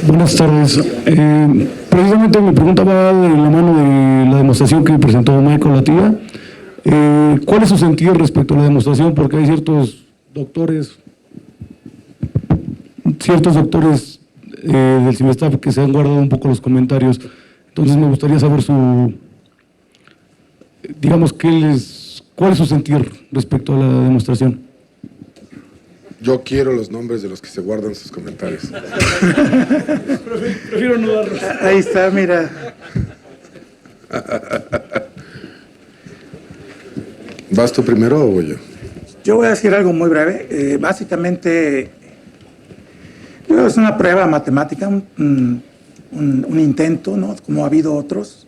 Buenas tardes. Precisamente mi pregunta va de la mano de la demostración que presentó Michael Atiyah. ¿Cuál es su sentir respecto a la demostración? Porque hay ciertos doctores del CIMESTAF que se han guardado un poco los comentarios. Entonces me gustaría saber ¿cuál es su sentir respecto a la demostración? Yo quiero los nombres de los que se guardan sus comentarios. Prefiero no darlos. Ahí está, mira. ¿Vas tú primero o voy yo? Yo voy a decir algo muy breve. Básicamente, yo creo que es una prueba matemática, un intento, ¿no? Como ha habido otros.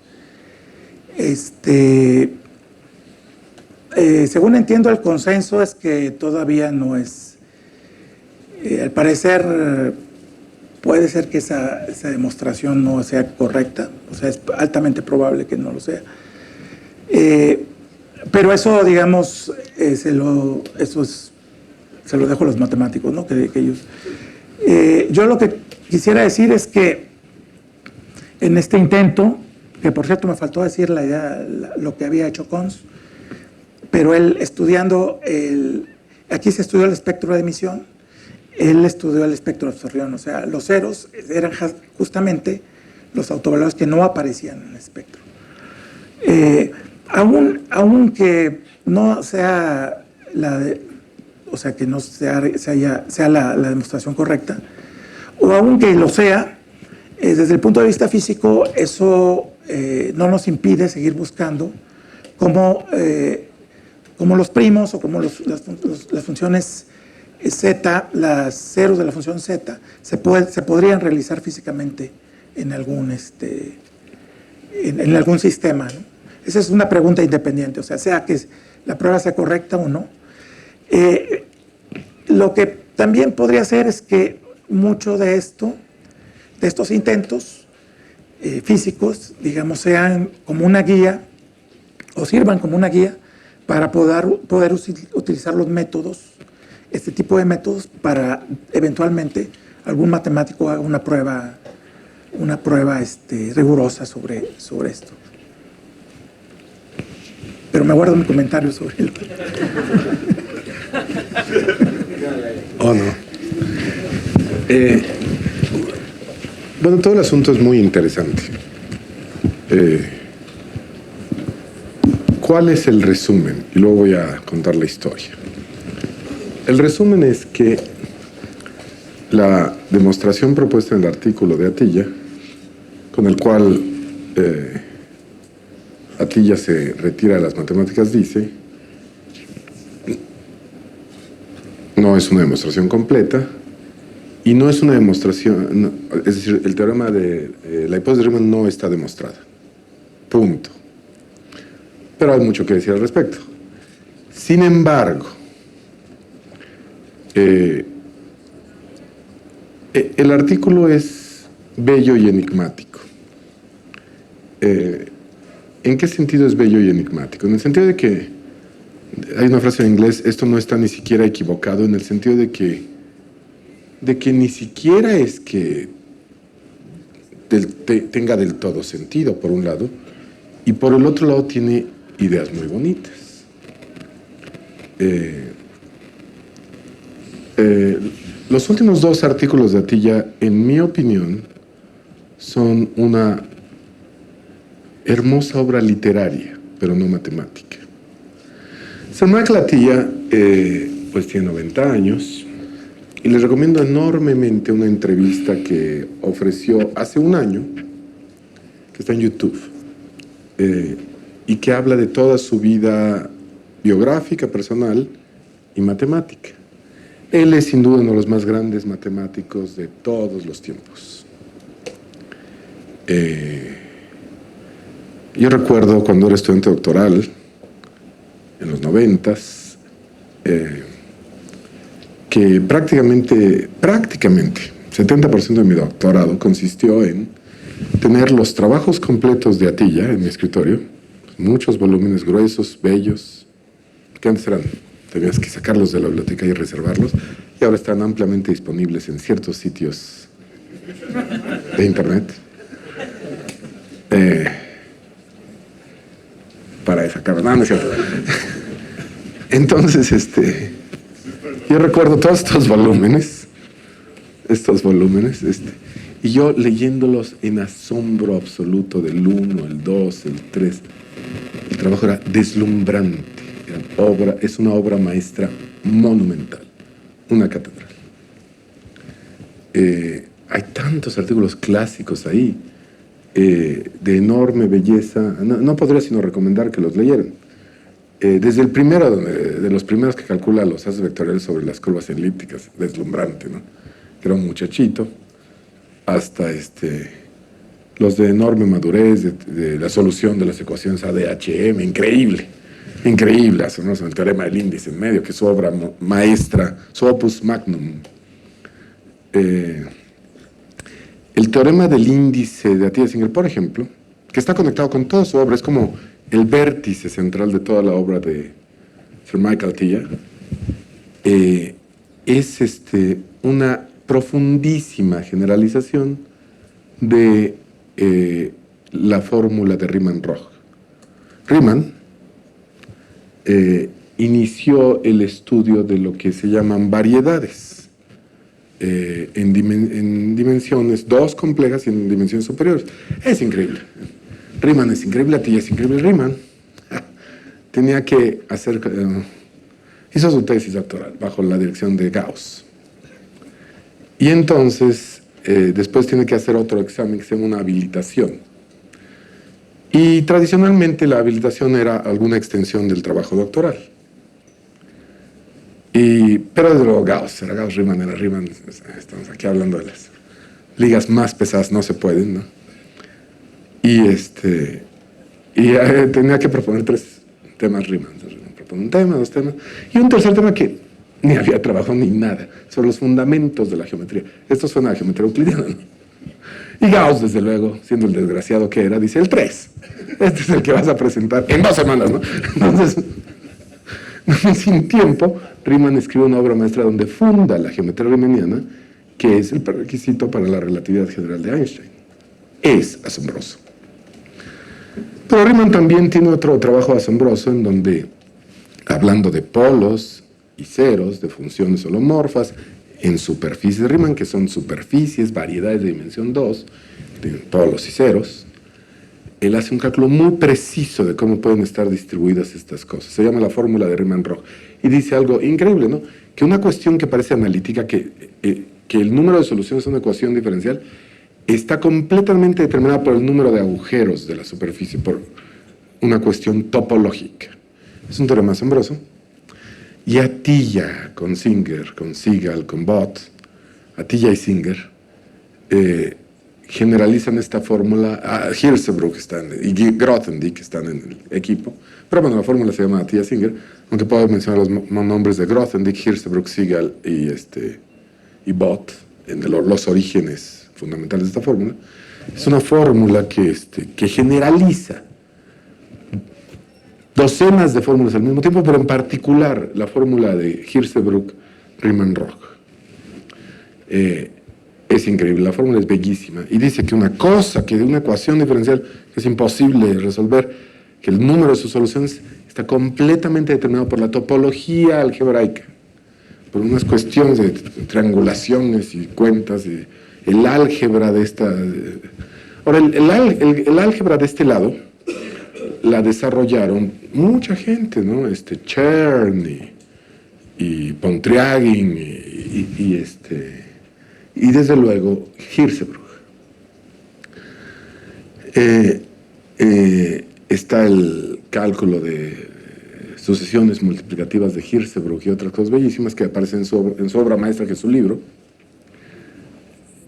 Según entiendo, el consenso es que todavía no es. Al parecer, puede ser que esa demostración no sea correcta, o sea, es altamente probable que no lo sea. Pero eso, digamos, se lo dejo a los matemáticos, ¿no? Que ellos. Yo lo que quisiera decir es que en este intento, que por cierto me faltó decir la idea, lo que había hecho Cons, pero él estudiando, aquí se estudió el espectro de emisión, él estudió el espectro de absorción, o sea, los ceros eran justamente los autovalores que no aparecían en el espectro. Aunque no sea que no sea la demostración correcta, o aunque lo sea, desde el punto de vista físico, eso no nos impide seguir buscando cómo los primos o cómo las funciones z, las ceros de la función z, se podrían realizar físicamente en algún sistema, ¿no? Esa es una pregunta independiente, o sea que la prueba sea correcta o no. Lo que también podría ser es que mucho de estos intentos físicos, digamos, sean como una guía o sirvan como una guía para poder utilizar los métodos, este tipo de métodos, para eventualmente algún matemático haga una prueba rigurosa sobre esto. Pero me guardo mi comentario sobre él. ¿O no? Bueno, todo el asunto es muy interesante. ¿Cuál es el resumen? Y luego voy a contar la historia. El resumen es que la demostración propuesta en el artículo de Atiyah, con el cual Atiyah se retira de las matemáticas, dice: no es una demostración completa y no es una demostración, es decir, el teorema de la hipótesis de Riemann no está demostrada. Punto. Pero hay mucho que decir al respecto. Sin embargo, el artículo es bello y enigmático. ¿En qué sentido es bello y enigmático? En el sentido de que, hay una frase en inglés, esto no está ni siquiera equivocado, en el sentido de que ni siquiera es que tenga del todo sentido, por un lado, y por el otro lado tiene ideas muy bonitas. Los últimos dos artículos de Atiyah, en mi opinión, son una hermosa obra literaria, pero no matemática. Sir Michael Atiyah pues tiene 90 años y les recomiendo enormemente una entrevista que ofreció hace un año, que está en YouTube, y que habla de toda su vida biográfica, personal y matemática. Él es sin duda uno de los más grandes matemáticos de todos los tiempos. Yo recuerdo cuando era estudiante doctoral, en los 90s, que prácticamente 70% de mi doctorado consistió en tener los trabajos completos de Atiyah en mi escritorio, muchos volúmenes gruesos, bellos, que antes tenías que sacarlos de la biblioteca y reservarlos, y que ahora están ampliamente disponibles en ciertos sitios de internet. Para esa cámara, no es cierto. Entonces, yo recuerdo todos estos volúmenes, y yo leyéndolos en asombro absoluto del 1, el 2, el 3. El trabajo era deslumbrante, es una obra maestra monumental, una catedral. Hay tantos artículos clásicos ahí, de enorme belleza. No podría sino recomendar que los leyeran. Desde el primero, de los primeros que calcula los haces vectoriales sobre las curvas elípticas, deslumbrante, ¿no? Que era un muchachito, hasta los de enorme madurez, de la solución de las ecuaciones ADHM, increíble, asombroso, el teorema del índice en medio, que es su obra maestra, su opus magnum. El teorema del índice de Atiyah-Singer, por ejemplo, que está conectado con toda su obra, es como el vértice central de toda la obra de Sir Michael Atiyah, es una profundísima generalización de la fórmula de Riemann-Roch. Riemann inició el estudio de lo que se llaman variedades, en dimensiones 2 complejas y en dimensiones superiores. Es increíble. Riemann es increíble, Atiyah es increíble. Riemann tenía que hacer, hizo su tesis doctoral bajo la dirección de Gauss. Y entonces, después tiene que hacer otro examen que se llama una habilitación. Y tradicionalmente la habilitación era alguna extensión del trabajo doctoral. Pero desde luego Gauss, era Gauss, Riemann era Riemann. Estamos aquí hablando de las ligas más pesadas, no se pueden, ¿no? Tenía que proponer 3 temas Riemann. Propone un tema, 2 temas, y un tercer tema que ni había trabajado ni nada, sobre los fundamentos de la geometría. Esto suena a geometría euclidiana, ¿no? Y Gauss, desde luego, siendo el desgraciado que era, dice el 3. Este es el que vas a presentar en 2 semanas, ¿no? Entonces, sin tiempo, Riemann escribe una obra maestra donde funda la geometría riemanniana, que es el prerequisito para la relatividad general de Einstein. Es asombroso. Pero Riemann también tiene otro trabajo asombroso en donde, hablando de polos y ceros, de funciones holomorfas, en superficies de Riemann, que son superficies, variedades de dimensión 2, de polos y ceros, él hace un cálculo muy preciso de cómo pueden estar distribuidas estas cosas. Se llama la fórmula de Riemann-Roch. Y dice algo increíble, ¿no? Que una cuestión que parece analítica, que el número de soluciones a una ecuación diferencial está completamente determinada por el número de agujeros de la superficie, por una cuestión topológica. Es un teorema asombroso. Y Atiyah, con Singer, con Sigal, con Bott, Atiyah y Singer, generalizan esta fórmula. Hirzebruch y Grothendieck están en el equipo, pero bueno, la fórmula se llama Atiyah-Singer, aunque puedo mencionar los nombres de Grothendieck, Hirzebruch, Sigal y Bott, en los orígenes fundamentales de esta fórmula. Es una fórmula que generaliza docenas de fórmulas al mismo tiempo, pero en particular la fórmula de Hirzebruch-Riemann-Roch. Es increíble, la fórmula es bellísima y dice que una ecuación diferencial es imposible resolver, que el número de sus soluciones está completamente determinado por la topología algebraica, por unas cuestiones de triangulaciones y cuentas, el álgebra de esta. Ahora, el álgebra de este lado la desarrollaron mucha gente, ¿no? Chern y Pontryagin y desde luego Hirzebruch. Está el cálculo de sucesiones multiplicativas de Hirzebruch y otras cosas bellísimas que aparecen en su obra maestra, que es su libro.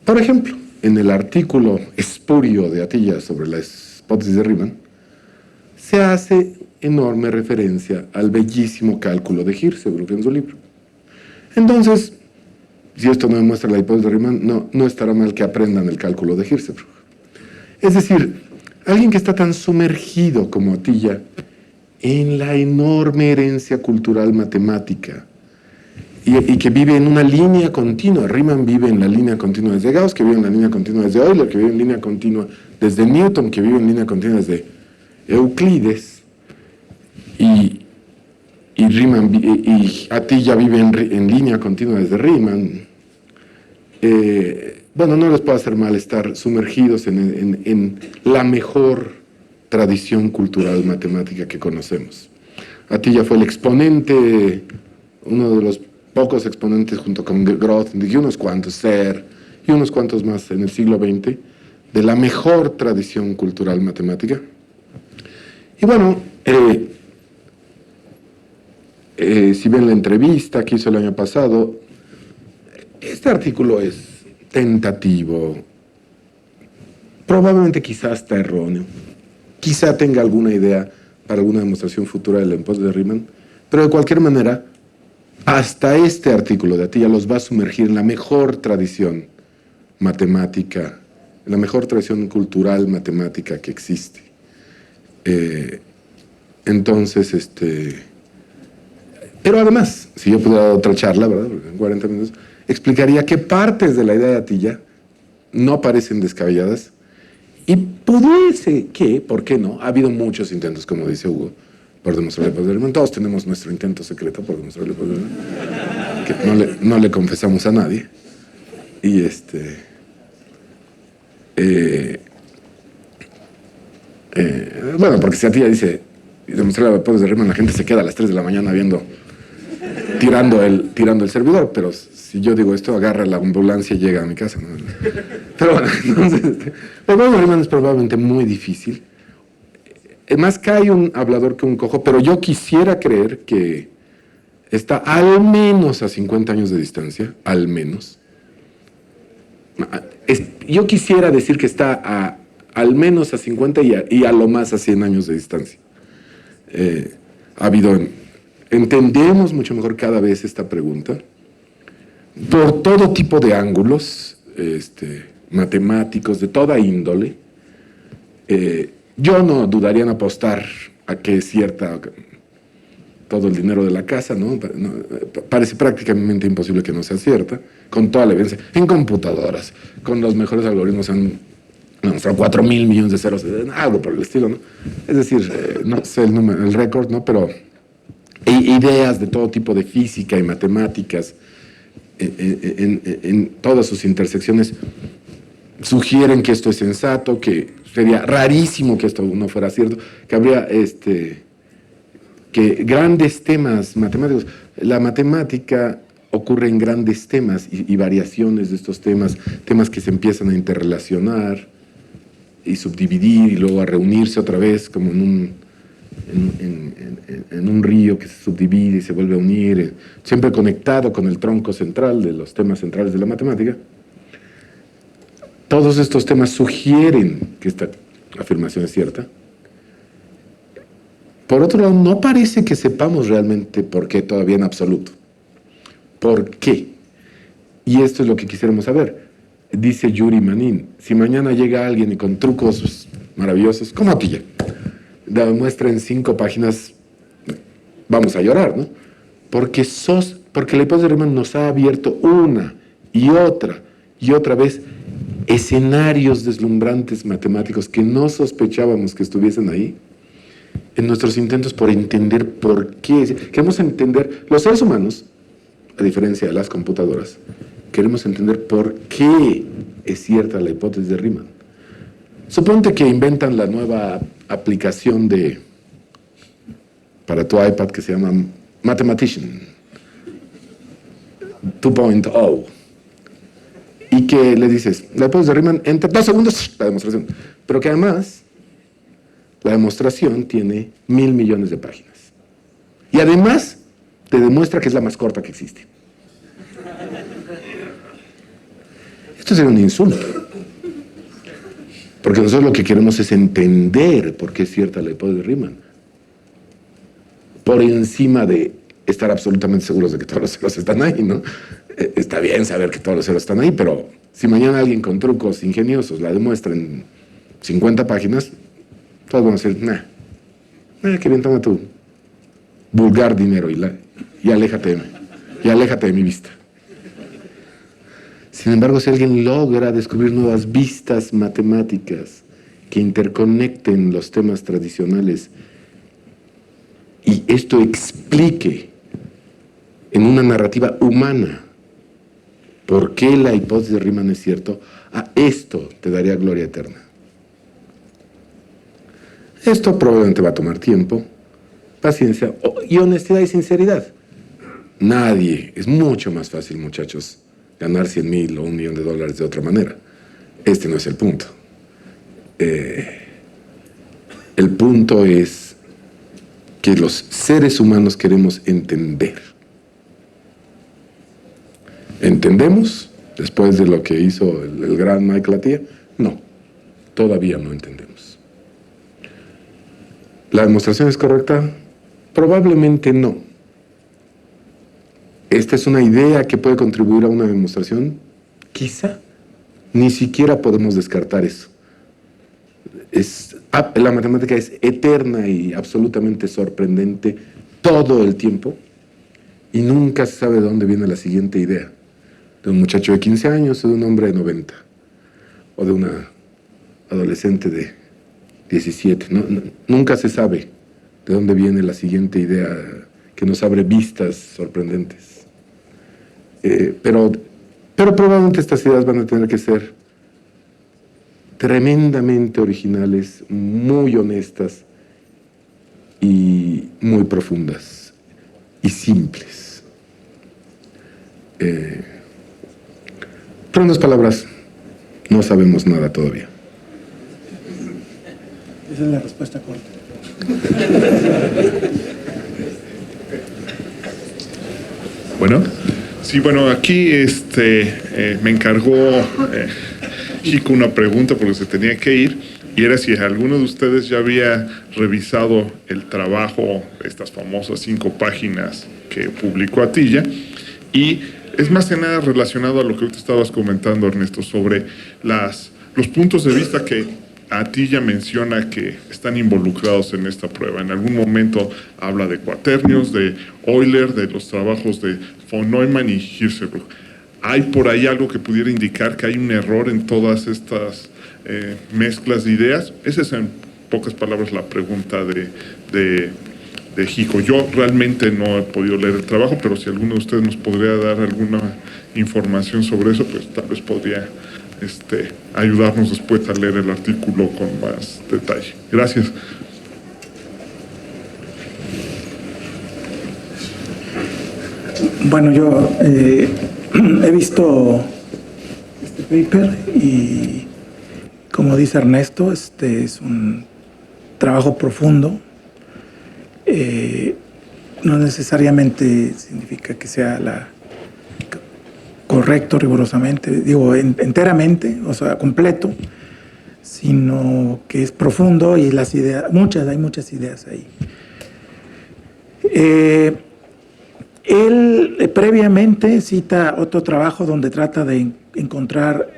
Por ejemplo, en el artículo espurio de Atiyah sobre la hipótesis de Riemann, se hace enorme referencia al bellísimo cálculo de Hirzebruch en su libro. Entonces, si esto no demuestra la hipótesis de Riemann, no estará mal que aprendan el cálculo de Hirzebruch. Es decir, alguien que está tan sumergido como Atiyah en la enorme herencia cultural matemática, y que vive en una línea continua. Riemann vive en la línea continua desde Gauss, que vive en la línea continua desde Euler, que vive en línea continua desde Newton, que vive en línea continua desde Euclides, y Riemann, y Atiyah vive en línea continua desde Riemann. Bueno, no les puede hacer mal estar sumergidos en la mejor tradición cultural matemática que conocemos. Atiyah fue el exponente, uno de los pocos exponentes junto con Grothendieck y unos cuantos, Serre y unos cuantos más en el siglo XX, de la mejor tradición cultural matemática. Y bueno, si ven la entrevista que hizo el año pasado, este artículo es tentativo, probablemente quizás está erróneo, quizá tenga alguna idea para alguna demostración futura del impuesto de Riemann, pero de cualquier manera, hasta este artículo de Atiyah los va a sumergir en la mejor tradición matemática, en la mejor tradición cultural matemática que existe. Entonces, pero además, si yo pudiera dar otra charla, ¿verdad? En 40 minutos, explicaría qué partes de la idea de Atiyah no parecen descabelladas y pudiese que, ¿por qué no? Ha habido muchos intentos, como dice Hugo, por demostrar el poder de Riemann. Todos tenemos nuestro intento secreto por demostrar el poder de Riemann, que no le confesamos a nadie. Y bueno, porque si Atiyah dice demostrar el poder de Riemann, la gente se queda a las 3 de la mañana tirando el servidor, pero si yo digo esto, agarra la ambulancia y llega a mi casa, ¿no? Pero bueno, entonces, el poder de Riemann es probablemente muy difícil. Más cae un hablador que un cojo, pero yo quisiera creer que está al menos a 50 años de distancia, al menos. Yo quisiera decir que está al menos a 50 y a lo más a 100 años de distancia. Entendemos mucho mejor cada vez esta pregunta, por todo tipo de ángulos, matemáticos, de toda índole. Yo no dudaría en apostar a que es cierta todo el dinero de la casa, ¿no? Parece prácticamente imposible que no sea cierta, con toda la evidencia, en computadoras, con los mejores algoritmos han demostrado 4.000 millones de ceros, algo por el estilo, ¿no? Es decir, no sé el récord, ¿no? Pero ideas de todo tipo de física y matemáticas en todas sus intersecciones sugieren que esto es sensato, que sería rarísimo que esto no fuera cierto, que habría que grandes temas matemáticos, la matemática ocurre en grandes temas y variaciones de estos temas que se empiezan a interrelacionar y subdividir y luego a reunirse otra vez como en un río que se subdivide y se vuelve a unir, siempre conectado con el tronco central de los temas centrales de la matemática. Todos estos temas sugieren que esta afirmación es cierta. Por otro lado, no parece que sepamos realmente por qué todavía en absoluto. ¿Por qué? Y esto es lo que quisiéramos saber. Dice Yuri Manin, si mañana llega alguien y con trucos maravillosos, como Atiyah, demuestra en 5 páginas, vamos a llorar, ¿no? Porque la hipótesis de Riemann nos ha abierto una y otra vez escenarios deslumbrantes matemáticos que no sospechábamos que estuviesen ahí, en nuestros intentos por entender por qué. Queremos entender, los seres humanos, a diferencia de las computadoras, queremos entender por qué es cierta la hipótesis de Riemann. Suponte que inventan la nueva aplicación para tu iPad que se llama Mathematician 2.0 y que le dices, la hipótesis de Riemann en 2 segundos, la demostración, pero que además la demostración tiene 1.000 millones de páginas y además te demuestra que es la más corta que existe. Esto sería un insulto. Porque nosotros lo que queremos es entender por qué es cierta la hipótesis de Riemann. Por encima de estar absolutamente seguros de que todos los ceros están ahí, ¿no? Está bien saber que todos los ceros están ahí, pero si mañana alguien con trucos ingeniosos la demuestra en 50 páginas, todos van a decir, qué bien, toma tu vulgar dinero y aléjate de mí. y aléjate de mi vista. Sin embargo, si alguien logra descubrir nuevas vistas matemáticas que interconecten los temas tradicionales y esto explique en una narrativa humana por qué la hipótesis de Riemann es cierto, a esto te daría gloria eterna. Esto probablemente va a tomar tiempo, paciencia y honestidad y sinceridad. Nadie, es mucho más fácil, muchachos, ganar 100,000 o $1,000,000 de otra manera. Este no es el punto. El punto es que los seres humanos queremos entender. ¿Entendemos después de lo que hizo el gran Mike Latilla? No, todavía no entendemos. ¿La demostración es correcta? Probablemente no. ¿Esta es una idea que puede contribuir a una demostración? Quizá. Ni siquiera podemos descartar eso. La matemática es eterna y absolutamente sorprendente todo el tiempo y nunca se sabe de dónde viene la siguiente idea. De un muchacho de 15 años o de un hombre de 90 o de una adolescente de 17. Nunca se sabe de dónde viene la siguiente idea que nos abre vistas sorprendentes. Pero probablemente estas ideas van a tener que ser tremendamente originales, muy honestas y muy profundas y simples. Pero en otras palabras, no sabemos nada todavía. Esa es la respuesta corta. Bueno, sí, bueno, aquí me encargó Chico una pregunta porque se tenía que ir, y era si alguno de ustedes ya había revisado el trabajo, estas famosas 5 páginas que publicó Atilla, y es más que nada relacionado a lo que tú estabas comentando, Ernesto, sobre los puntos de vista que Atilla menciona que están involucrados en esta prueba. En algún momento habla de cuaternios, de Euler, de los trabajos de von Neumann y Hirzebruch. ¿Hay por ahí algo que pudiera indicar que hay un error en todas estas mezclas de ideas? Esa es, en pocas palabras, la pregunta de Jico. Yo realmente no he podido leer el trabajo, pero si alguno de ustedes nos podría dar alguna información sobre eso, pues tal vez podría ayudarnos después a leer el artículo con más detalle. Gracias. Bueno, yo he visto este paper y, como dice Ernesto, es un trabajo profundo. No necesariamente significa que sea correcto rigurosamente, digo enteramente, o sea, completo, sino que es profundo y las ideas, hay muchas ideas ahí. Él previamente cita otro trabajo donde trata de encontrar,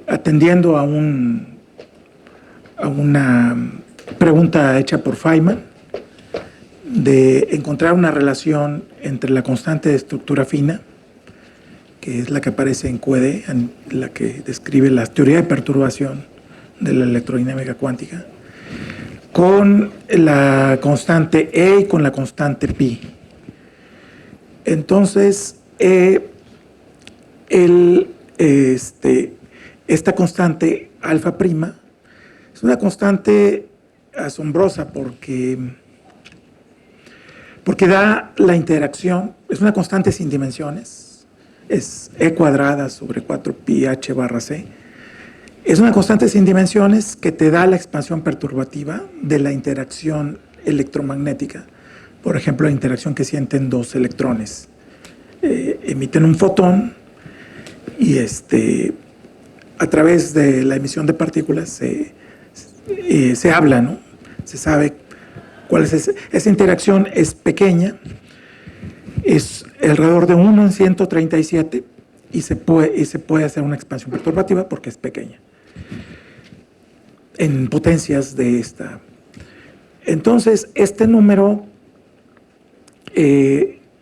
atendiendo a una pregunta hecha por Feynman, de encontrar una relación entre la constante de estructura fina, que es la que aparece en QED, la que describe la teoría de perturbación de la electrodinámica cuántica, con la constante E y con la constante pi. Entonces, esta constante alfa prima es una constante asombrosa porque da la interacción, es una constante sin dimensiones, es E cuadrada sobre 4pi h barra c. Es una constante sin dimensiones que te da la expansión perturbativa de la interacción electromagnética. Por ejemplo, la interacción que sienten 2 electrones. Emiten un fotón y a través de la emisión de partículas se habla, ¿no? Se sabe cuál es esa interacción. Es pequeña, es alrededor de 1 en 137 y se puede hacer una expansión perturbativa porque es pequeña en potencias de esta. Entonces, este número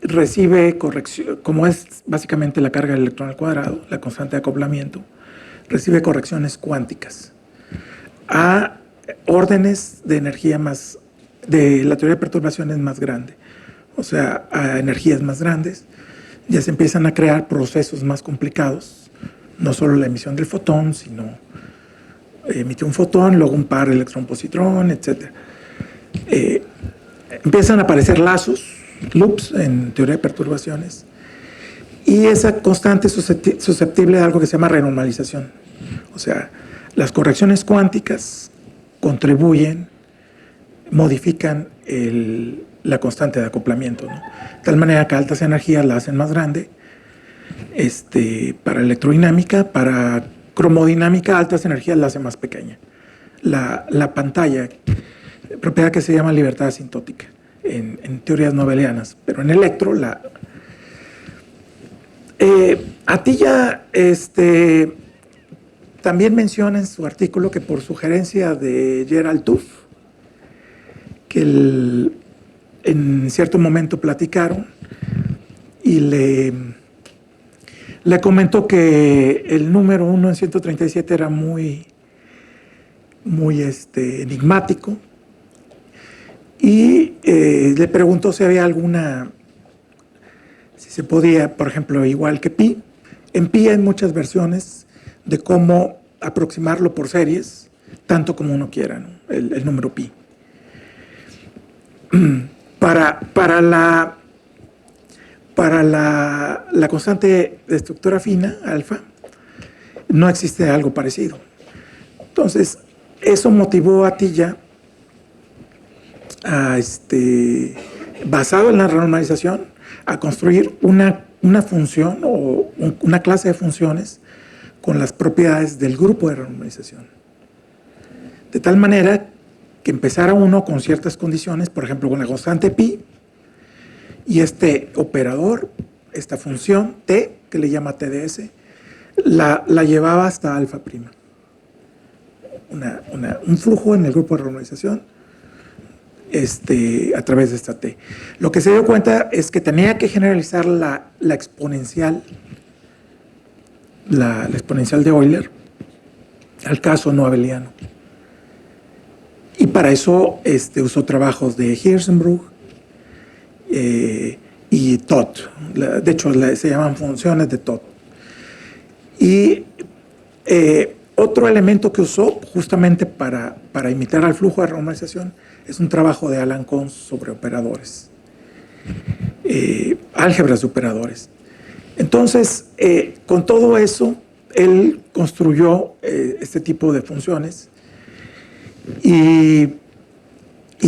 recibe corrección, como es básicamente la carga del electrón al cuadrado, la constante de acoplamiento, recibe correcciones cuánticas a órdenes de energía más, de la teoría de perturbaciones más grande, o sea, a energías más grandes. Ya se empiezan a crear procesos más complicados, no solo la emisión del fotón, sino emite un fotón, luego un par electrón-positrón, etc. Empiezan a aparecer lazos, loops en teoría de perturbaciones, y esa constante es susceptible de algo que se llama renormalización. O sea, las correcciones cuánticas contribuyen, modifican la constante de acoplamiento, ¿no? De tal manera que altas energías la hacen más grande. Para electrodinámica, para cromodinámica, altas energías la hacen más pequeña. La pantalla, propiedad que se llama libertad asintótica en teorías nobelianas, pero en electro Atiyah también menciona en su artículo que por sugerencia de Gerald Tuff, que en cierto momento platicaron y le comentó que el número 1 en 137 era muy enigmático, y le preguntó si había si se podía, por ejemplo, igual que pi. En pi hay muchas versiones de cómo aproximarlo por series, tanto como uno quiera, ¿no? El número pi. Para la constante de estructura fina, alfa, no existe algo parecido. Entonces, eso motivó a Atiyah basado en la renormalización, a construir una función o una clase de funciones con las propiedades del grupo de renormalización. De tal manera que empezara uno con ciertas condiciones, por ejemplo, con la constante pi, y este operador, esta función t, que le llama TDS, la llevaba hasta alfa prima. Un flujo en el grupo de renormalización a través de esta t. Lo que se dio cuenta es que tenía que generalizar la exponencial, la exponencial de Euler al caso no abeliano. Y para eso usó trabajos de Hirzebruch y Todd. De hecho, se llaman funciones de Todd. Y otro elemento que usó justamente para imitar al flujo de renormalización es un trabajo de Alan Conz sobre operadores, álgebras de operadores. Entonces, con todo eso, él construyó este tipo de funciones y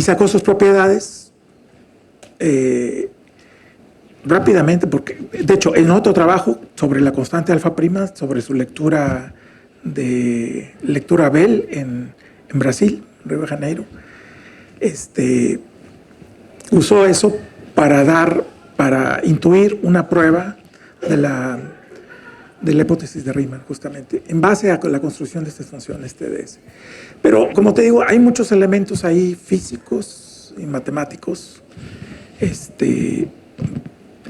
sacó sus propiedades rápidamente, porque, de hecho, en otro trabajo sobre la constante alfa prima, sobre su lectura Bell en Brasil, Río de Janeiro, usó eso para intuir una prueba de la hipótesis de Riemann, justamente, en base a la construcción de estas funciones TDS. Pero, como te digo, hay muchos elementos ahí físicos y matemáticos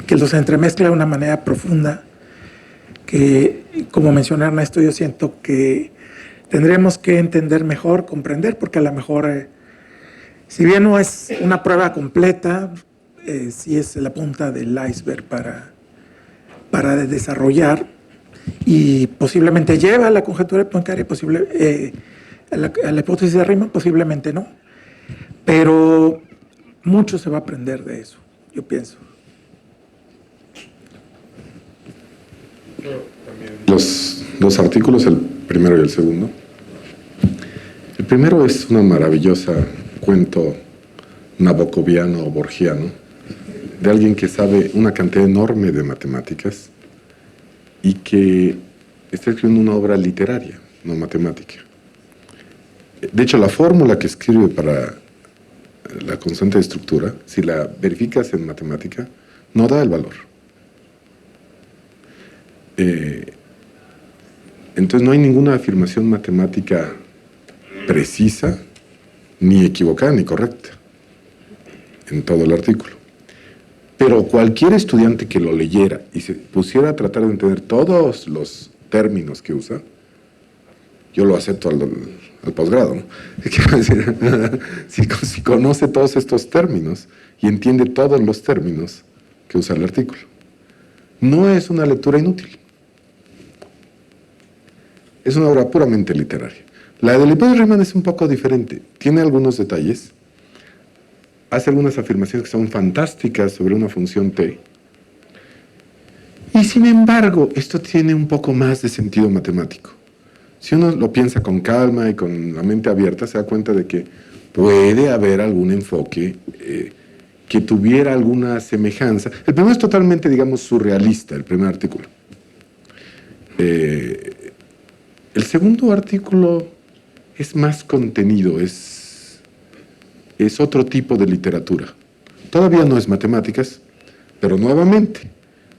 que los entremezcla de una manera profunda, que, como mencionó Ernesto, yo siento que tendremos que entender mejor, comprender, porque a lo mejor, si bien no es una prueba completa, sí es la punta del iceberg para desarrollar, y posiblemente lleva a la conjetura de Poincaré, a la hipótesis de Riemann, posiblemente no, pero mucho se va a aprender de eso, yo pienso. Los dos artículos, el primero y el segundo. El primero es una maravillosa cuento nabocoviano o borgiano de alguien que sabe una cantidad enorme de matemáticas y que está escribiendo una obra literaria, no matemática. De hecho, la fórmula que escribe para la constante de estructura, si la verificas en matemática, no da el valor. Entonces no hay ninguna afirmación matemática precisa, ni equivocada, ni correcta en todo el artículo. Pero cualquier estudiante que lo leyera y se pusiera a tratar de entender todos los términos que usa, yo lo acepto al posgrado, ¿no? Quiero decir, si conoce todos estos términos y entiende todos los términos que usa el artículo. No es una lectura inútil. Es una obra puramente literaria. La de Leopold Riemann es un poco diferente. Tiene algunos detalles. Hace algunas afirmaciones que son fantásticas sobre una función T. Y sin embargo, esto tiene un poco más de sentido matemático. Si uno lo piensa con calma y con la mente abierta, se da cuenta de que puede haber algún enfoque que tuviera alguna semejanza. El primero es totalmente, digamos, surrealista, el primer artículo. El segundo artículo es más contenido, es otro tipo de literatura. Todavía no es matemáticas, pero nuevamente,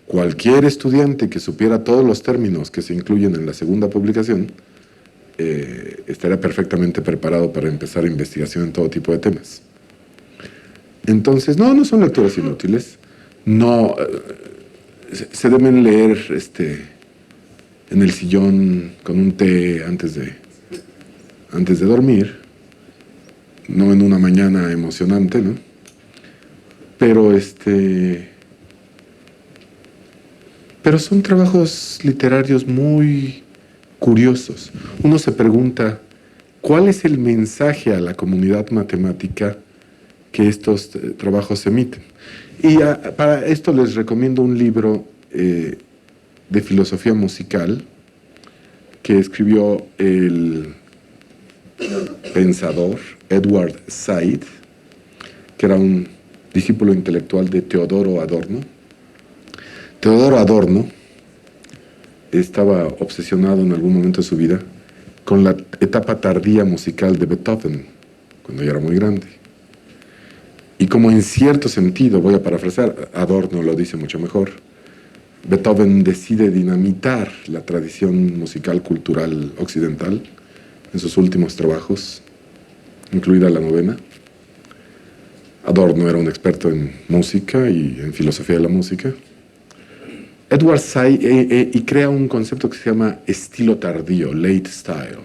cualquier estudiante que supiera todos los términos que se incluyen en la segunda publicación estaría perfectamente preparado para empezar investigación en todo tipo de temas. Entonces, no son lecturas inútiles. No, se deben leer en el sillón con un té antes de dormir, no en una mañana emocionante, ¿no? Pero son trabajos literarios muy curiosos. Uno se pregunta, ¿cuál es el mensaje a la comunidad matemática que estos trabajos emiten? Y para esto les recomiendo un libro de filosofía musical que escribió el pensador Edward Said, que era un discípulo intelectual de Teodoro Adorno. Teodoro Adorno estaba obsesionado en algún momento de su vida con la etapa tardía musical de Beethoven, cuando ya era muy grande. Y como en cierto sentido, voy a parafrasear, Adorno lo dice mucho mejor, Beethoven decide dinamitar la tradición musical cultural occidental en sus últimos trabajos, incluida la novena. Adorno era un experto en música y en filosofía de la música. Edward Said y crea un concepto que se llama estilo tardío, late style.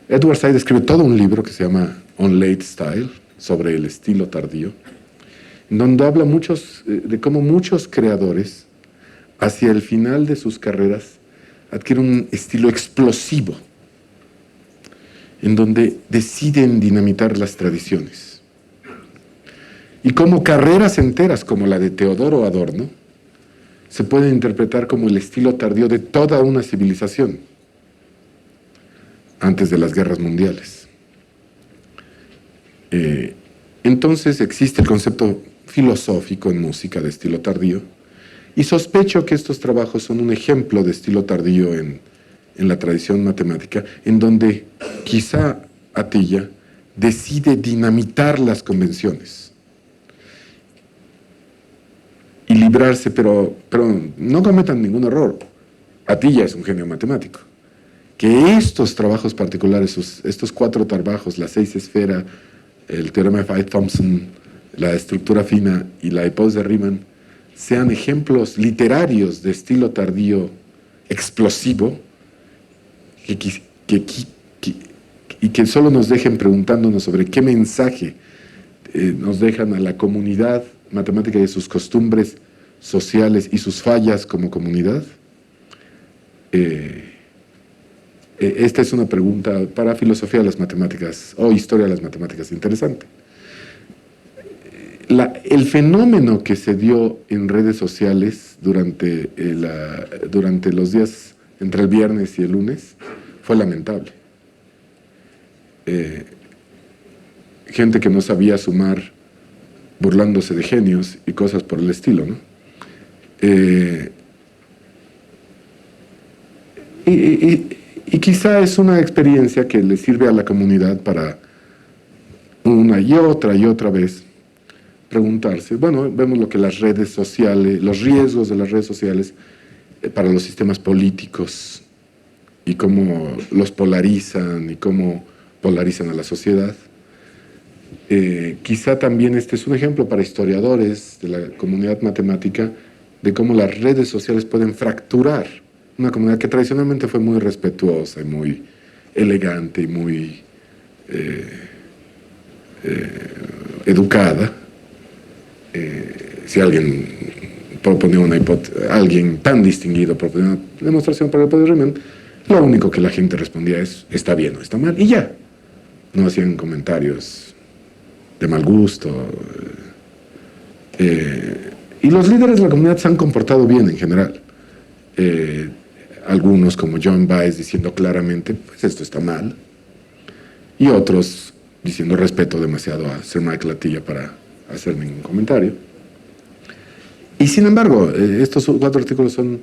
Edward Said escribe todo un libro que se llama On Late Style, sobre el estilo tardío, donde habla de cómo muchos creadores, hacia el final de sus carreras, adquieren un estilo explosivo, en donde deciden dinamitar las tradiciones. Y como carreras enteras, como la de Teodoro Adorno, se pueden interpretar como el estilo tardío de toda una civilización antes de las guerras mundiales. Entonces existe el concepto filosófico en música de estilo tardío, y sospecho que estos trabajos son un ejemplo de estilo tardío en la tradición matemática, en donde quizá Atiyah decide dinamitar las convenciones y librarse, pero no cometan ningún error. Atiyah es un genio matemático. Que estos trabajos particulares, estos 4 trabajos, la 6 esfera, el teorema de Fay-Thompson, la estructura fina y la hipótesis de Riemann, sean ejemplos literarios de estilo tardío explosivo y que solo nos dejen preguntándonos sobre qué mensaje nos dejan a la comunidad matemática y sus costumbres sociales y sus fallas como comunidad. Esta es una pregunta para filosofía de las matemáticas o historia de las matemáticas interesante. El fenómeno que se dio en redes sociales durante los días entre el viernes y el lunes fue lamentable. Gente que no sabía sumar burlándose de genios y cosas por el estilo, ¿no? Y quizá es una experiencia que le sirve a la comunidad para una y otra vez preguntarse. Bueno, vemos lo que las redes sociales, los riesgos de las redes sociales para los sistemas políticos y cómo los polarizan y cómo polarizan a la sociedad. quizá también este es un ejemplo para historiadores de la comunidad matemática de cómo las redes sociales pueden fracturar una comunidad que tradicionalmente fue muy respetuosa y muy elegante y muy educada. Si alguien proponía alguien tan distinguido proponía una demostración para el poder de Riemann, lo único que la gente respondía es está bien o está mal, y ya. No hacían comentarios de mal gusto. Y los líderes de la comunidad se han comportado bien en general. Algunos, como John Baez, diciendo claramente, pues esto está mal. Y otros diciendo respeto demasiado a Sir Michael Atiyah para hacer ningún comentario. Y sin embargo, estos 4 artículos son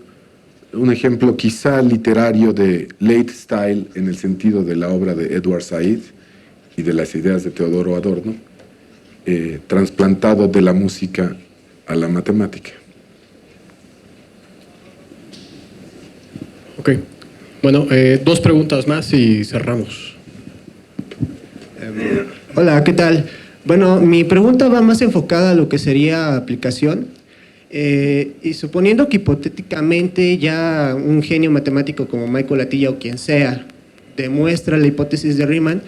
un ejemplo quizá literario de late style en el sentido de la obra de Edward Said y de las ideas de Teodoro Adorno, trasplantado de la música a la matemática. Ok. Bueno, 2 preguntas más y cerramos. Hola, ¿qué tal? Bueno, mi pregunta va más enfocada a lo que sería aplicación. Y suponiendo que hipotéticamente ya un genio matemático como Michael Atiyah o quien sea demuestra la hipótesis de Riemann,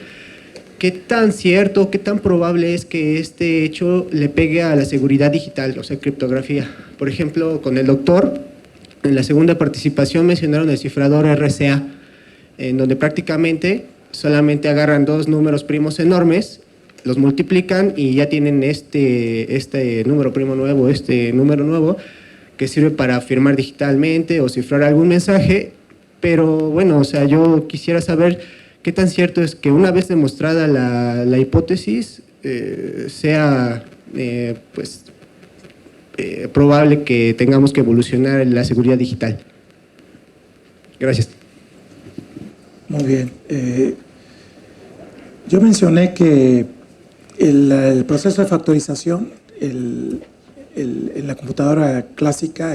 ¿qué tan cierto, qué tan probable es que este hecho le pegue a la seguridad digital, o sea, criptografía? Por ejemplo, con el doctor, en la segunda participación mencionaron el cifrador RCA, en donde prácticamente solamente agarran 2 números primos enormes, los multiplican y ya tienen este número primo nuevo, este número nuevo, que sirve para firmar digitalmente o cifrar algún mensaje. Pero bueno, o sea, yo quisiera saber qué tan cierto es que una vez demostrada la hipótesis, sea probable que tengamos que evolucionar en la seguridad digital. Gracias. Muy bien. Yo mencioné que el proceso de factorización en la computadora clásica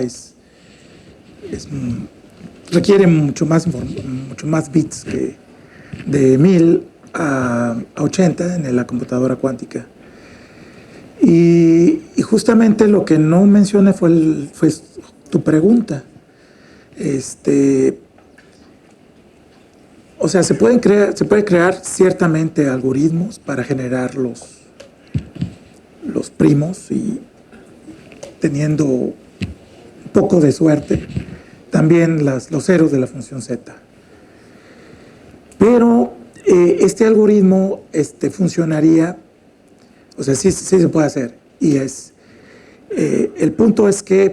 requiere mucho más bits que de 1000 a 80 en la computadora cuántica. Y justamente lo que no mencioné fue tu pregunta. O sea, se puede crear ciertamente algoritmos para generar los primos, y teniendo un poco de suerte, también los ceros de la función z. Pero este algoritmo funcionaría, o sea, sí se puede hacer. Y el punto es que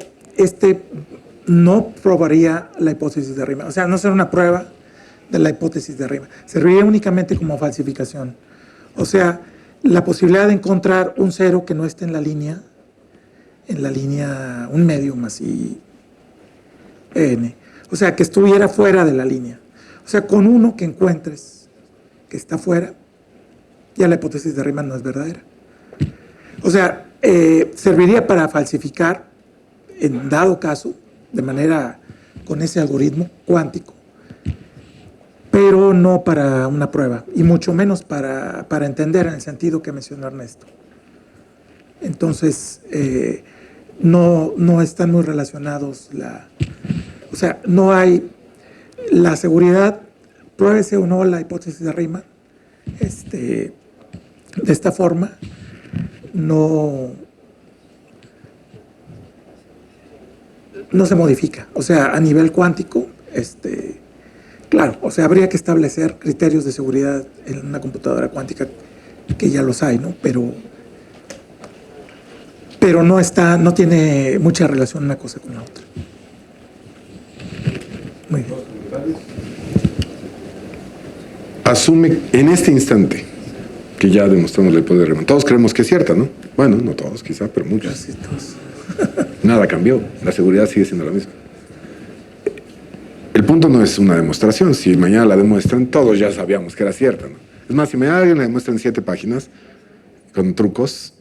no probaría la hipótesis de Riemann. O sea, no será una prueba de la hipótesis de Riemann. Serviría únicamente como falsificación. O sea, la posibilidad de encontrar un cero que no esté en la línea un medium así, n. O sea, que estuviera fuera de la línea. O sea, con uno que encuentres que está fuera, ya la hipótesis de Riemann no es verdadera. O sea, serviría para falsificar, en dado caso, de manera con ese algoritmo cuántico, pero no para una prueba, y mucho menos para entender en el sentido que mencionó Ernesto. Entonces, no están muy relacionados o sea, no hay la seguridad, pruébese o no la hipótesis de Riemann, de esta forma, no se modifica. O sea, a nivel cuántico, claro, o sea, habría que establecer criterios de seguridad en una computadora cuántica, que ya los hay, ¿no? Pero no tiene mucha relación una cosa con la otra. Muy bien. Asume en este instante que ya demostramos el poder de Riemann. Todos creemos que es cierta, ¿no? Bueno, no todos quizá, pero muchos. Casi todos. Nada cambió, la seguridad sigue siendo la misma. El punto no es una demostración. Si mañana la demuestran, todos ya sabíamos que era cierta, ¿no? Es más, si mañana alguien la demuestra en 7 páginas con trucos,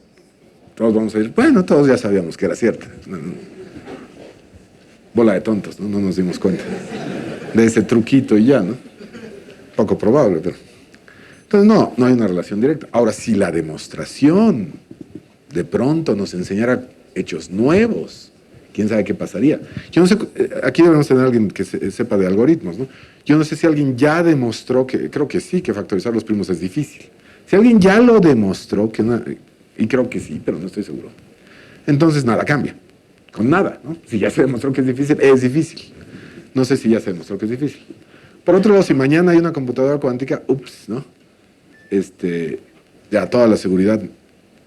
todos vamos a decir, bueno, todos ya sabíamos que era cierta. Bola de tontos, ¿no? No nos dimos cuenta de ese truquito y ya, ¿no? Poco probable, pero Entonces, no hay una relación directa. Ahora, si la demostración de pronto nos enseñara hechos nuevos, quién sabe qué pasaría. Yo no sé, aquí debemos tener a alguien que sepa de algoritmos, ¿no? Yo no sé si alguien ya demostró creo que sí, que factorizar los primos es difícil. Si alguien ya lo demostró, y creo que sí, pero no estoy seguro, entonces nada cambia, con nada, ¿no? Si ya se demostró que es difícil. No sé si ya se demostró que es difícil. Por otro lado, si mañana hay una computadora cuántica, ¿no? Ya toda la seguridad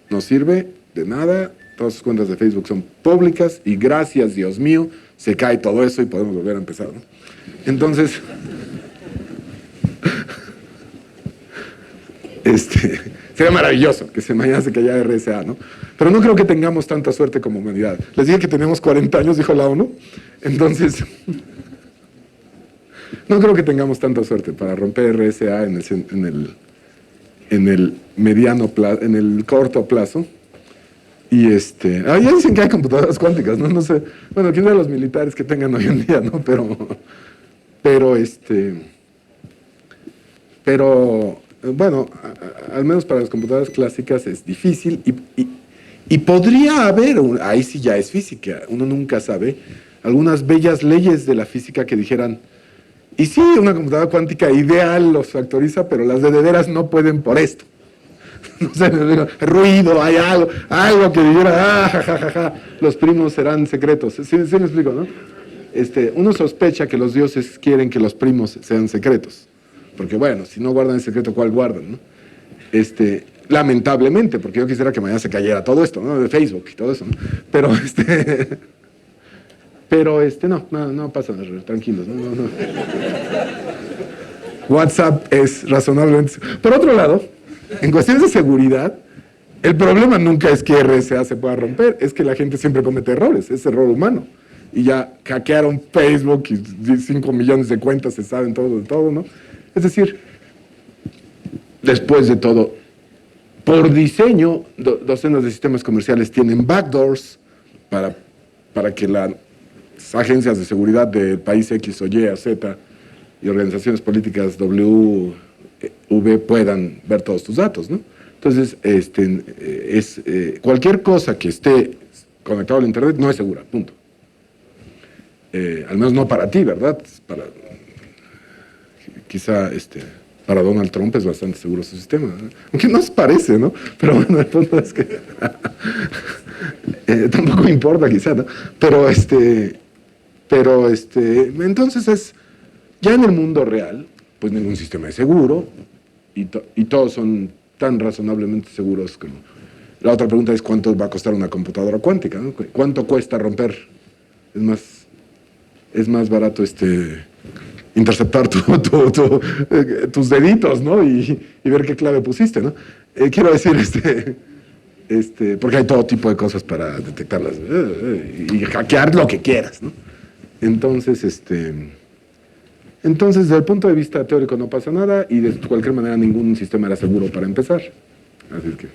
no sirve de nada, todas sus cuentas de Facebook son públicas y gracias, Dios mío, se cae todo eso y podemos volver a empezar, ¿no? Entonces, sería maravilloso que mañana se cayera RSA, ¿no? Pero no creo que tengamos tanta suerte como humanidad. Les dije que teníamos 40 años, dijo la ONU. Entonces, no creo que tengamos tanta suerte para romper RSA en el mediano plazo, en el corto plazo. Y ya dicen que hay computadoras cuánticas, ¿no? No sé. Bueno, quién sabe los militares que tengan hoy en día, ¿no? Pero bueno, al menos para las computadoras clásicas es difícil y podría haber, ahí sí ya es física, uno nunca sabe, algunas bellas leyes de la física que dijeran, y sí, una computadora cuántica ideal los factoriza, pero las de veras no pueden por esto. No sé, ruido, hay algo que dijera, los primos serán secretos. Sí me explico, ¿no? Uno sospecha que los dioses quieren que los primos sean secretos. Porque bueno, si no guardan el secreto, ¿cuál guardan, no? Lamentablemente, porque yo quisiera que mañana se cayera todo esto, ¿no? De Facebook y todo eso, ¿no? Pero no pasa nada, tranquilos, no. WhatsApp es razonablemente... Por otro lado, en cuestiones de seguridad, el problema nunca es que RSA se pueda romper, es que la gente siempre comete errores, es error humano. Y ya hackearon Facebook y 5 millones de cuentas se saben todo de todo, ¿no? Es decir, después de todo, por diseño, docenas de sistemas comerciales tienen backdoors para que las agencias de seguridad del país X o Y o Z y organizaciones políticas W, V puedan ver todos tus datos, ¿no? Entonces, cualquier cosa que esté conectado al Internet no es segura, punto. Al menos no para ti, ¿verdad? Quizá para Donald Trump es bastante seguro su sistema, ¿no? Aunque no se parece, ¿no? Pero bueno, el punto es que tampoco importa quizá, ¿no? Pero entonces ya en el mundo real, pues ningún sistema es seguro y todos son tan razonablemente seguros como... La otra pregunta es cuánto va a costar una computadora cuántica, ¿no? ¿Cuánto cuesta romper? Es más barato interceptar tus deditos, ¿no? Y ver qué clave pusiste, ¿no? Quiero decir, porque hay todo tipo de cosas para detectarlas y hackear lo que quieras, ¿no? Entonces, desde el punto de vista teórico no pasa nada y de cualquier manera ningún sistema era seguro para empezar. Así es que...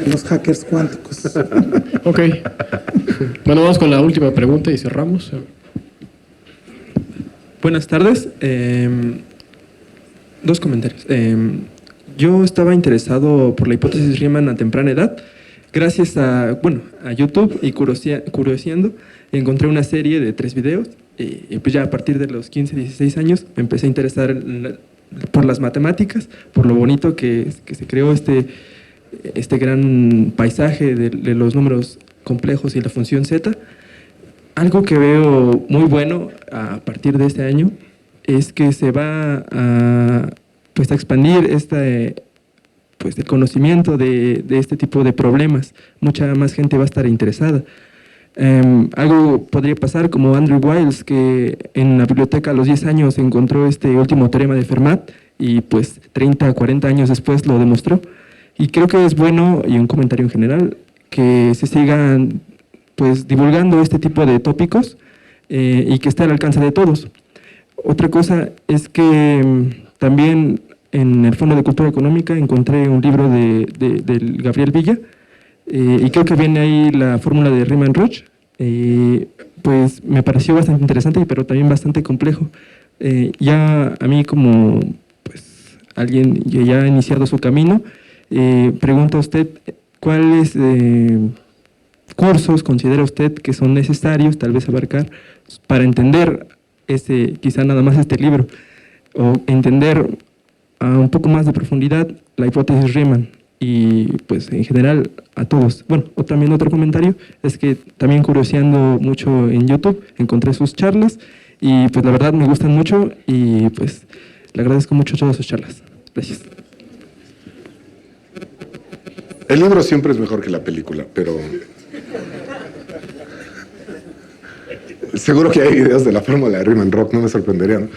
Los hackers cuánticos. Ok. Bueno, vamos con la última pregunta y cerramos. Buenas tardes. Dos comentarios. Yo estaba interesado por la hipótesis Riemann a temprana edad. Gracias a YouTube y curioseando, encontré una serie de 3 videos. Y pues ya a partir de los 15, 16 años me empecé a interesar por las matemáticas, por lo bonito que se creó este gran paisaje de los números complejos y la función z. Algo que veo muy bueno a partir de este año es que se va a expandir el conocimiento de este tipo de problemas. Mucha más gente va a estar interesada. Algo podría pasar como Andrew Wiles, que en la biblioteca a los 10 años encontró este último teorema de Fermat y pues 30 o 40 años después lo demostró. Y creo que es bueno, y un comentario en general, que se sigan divulgando este tipo de tópicos y que esté al alcance de todos. Otra cosa es que también en el Fondo de Cultura Económica encontré un libro del Gabriel Villa y creo que viene ahí la fórmula de Riemann-Roch. Pues me pareció bastante interesante, pero también bastante complejo. Ya a mí como alguien que ya ha iniciado su camino, pregunta usted cuáles cursos considera usted que son necesarios tal vez abarcar para entender quizá nada más este libro, o entender a un poco más de profundidad la hipótesis Riemann y pues en general a todos. Bueno, también otro comentario es que también curioseando mucho en YouTube encontré sus charlas y pues la verdad me gustan mucho y pues le agradezco mucho todas sus charlas. Gracias. El libro siempre es mejor que la película, pero seguro que hay videos de la fórmula de Riemann-Roch, no me sorprendería, ¿no?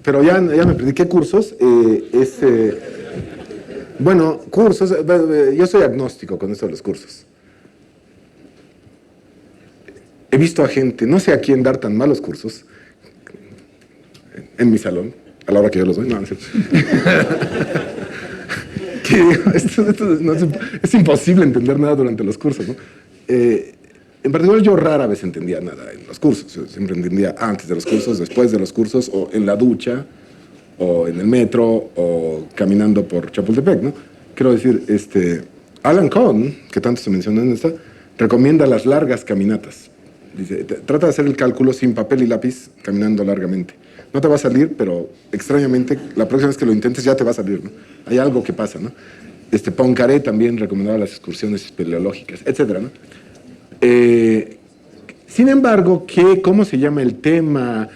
Pero ya me perdí. ¿Qué cursos? Bueno, cursos, yo soy agnóstico con esto de los cursos. He visto a gente, no sé a quién dar tan malos cursos, en mi salón, a la hora que yo los doy, no sé. Que digo, es imposible entender nada durante los cursos, ¿no? En particular, yo rara vez entendía nada en los cursos. Yo siempre entendía antes de los cursos, después de los cursos, o en la ducha, o en el metro, o caminando por Chapultepec, ¿no? Quiero decir, Alan Kohn, que tanto se mencionó en esta, recomienda las largas caminatas. Dice, trata de hacer el cálculo sin papel y lápiz, caminando largamente. No te va a salir, pero extrañamente, la próxima vez que lo intentes ya te va a salir, ¿no? Hay algo que pasa, ¿no? Poincaré también recomendaba las excursiones espeleológicas, etcétera, ¿no? Sin embargo, ¿cómo se llama el tema?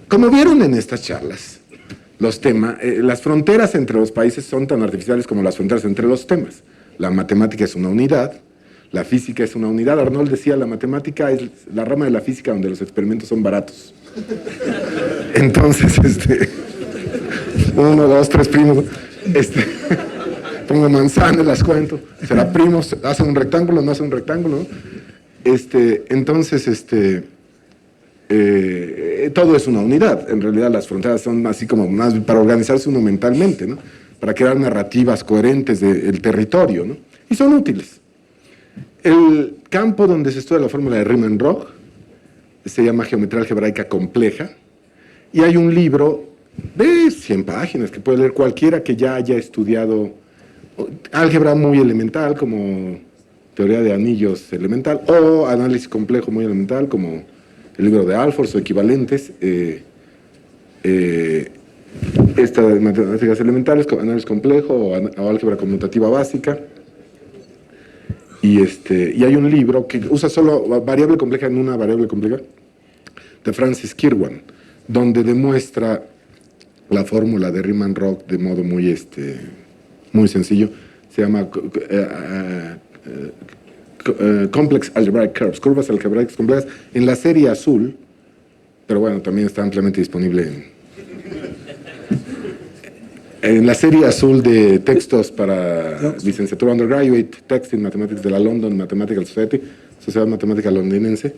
Como vieron en estas charlas, los temas, las fronteras entre los países son tan artificiales como las fronteras entre los temas. La matemática es una unidad, la física es una unidad. Arnold decía, la matemática es la rama de la física donde los experimentos son baratos. Entonces, 1, 2, 3 primos, pongo manzanas, las cuento, será primos, hace un rectángulo, no hace un rectángulo, ¿no? Entonces, todo es una unidad. En realidad las fronteras son así como más para organizarse uno mentalmente, ¿no? Para crear narrativas coherentes del territorio, ¿no? Y son útiles. El campo donde se estudia la fórmula de Riemann-Roch se llama Geometría Algebraica Compleja, y hay un libro de 100 páginas que puede leer cualquiera que ya haya estudiado álgebra muy elemental, como teoría de anillos elemental, o análisis complejo muy elemental, como el libro de Alfors o equivalentes, estas matemáticas elementales, análisis complejo o álgebra conmutativa básica. Y hay un libro que usa solo variable compleja en una variable compleja, de Francis Kirwan, donde demuestra la fórmula de Riemann-Roch de modo muy sencillo. Se llama Complex Algebraic Curves, curvas algebraicas complejas, en la serie azul, pero bueno, también está ampliamente disponible en la serie azul de textos para licenciatura undergraduate, Text in Mathematics de la London Mathematical Society, Sociedad Matemática Londinense.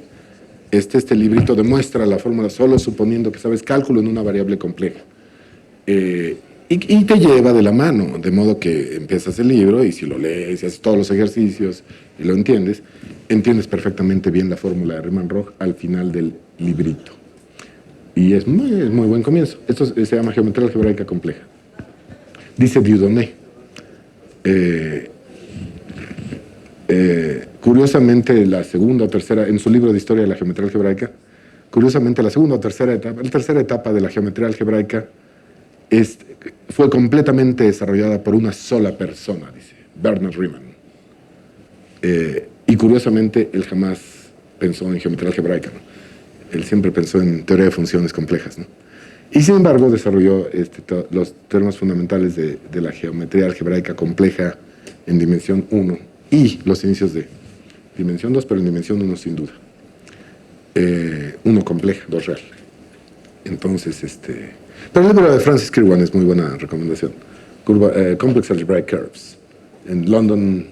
Este librito demuestra la fórmula solo suponiendo que sabes cálculo en una variable compleja. Y te lleva de la mano, de modo que empiezas el libro y si lo lees y haces todos los ejercicios y lo entiendes perfectamente bien la fórmula de Riemann-Roch al final del librito. Y es muy buen comienzo. Esto se llama Geometría Algebraica Compleja. Dice Dieudonné. Curiosamente, la segunda o tercera, en su libro de Historia de la Geometría Algebraica, curiosamente la segunda o tercera etapa, la tercera etapa de la geometría algebraica fue completamente desarrollada por una sola persona, dice Bernard Riemann. Y curiosamente, él jamás pensó en geometría algebraica, ¿no? Él siempre pensó en teoría de funciones complejas, ¿no? Y sin embargo, desarrolló los teoremas fundamentales de la geometría algebraica compleja en dimensión 1 y los inicios de dimensión 2, pero en dimensión 1 sin duda. 1 compleja, 2 real. Entonces, pero el libro de Francis Kirwan es muy buena recomendación. Complex Algebraic Curves, en London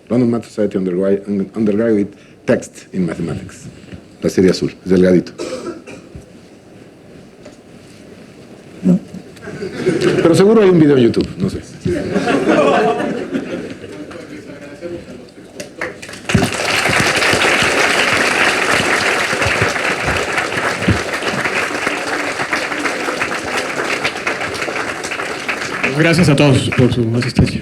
Math Society Undergraduate Text in Mathematics. La serie azul, es delgadito. No. Pero seguro hay un video en YouTube, no sé. Gracias a todos por su asistencia.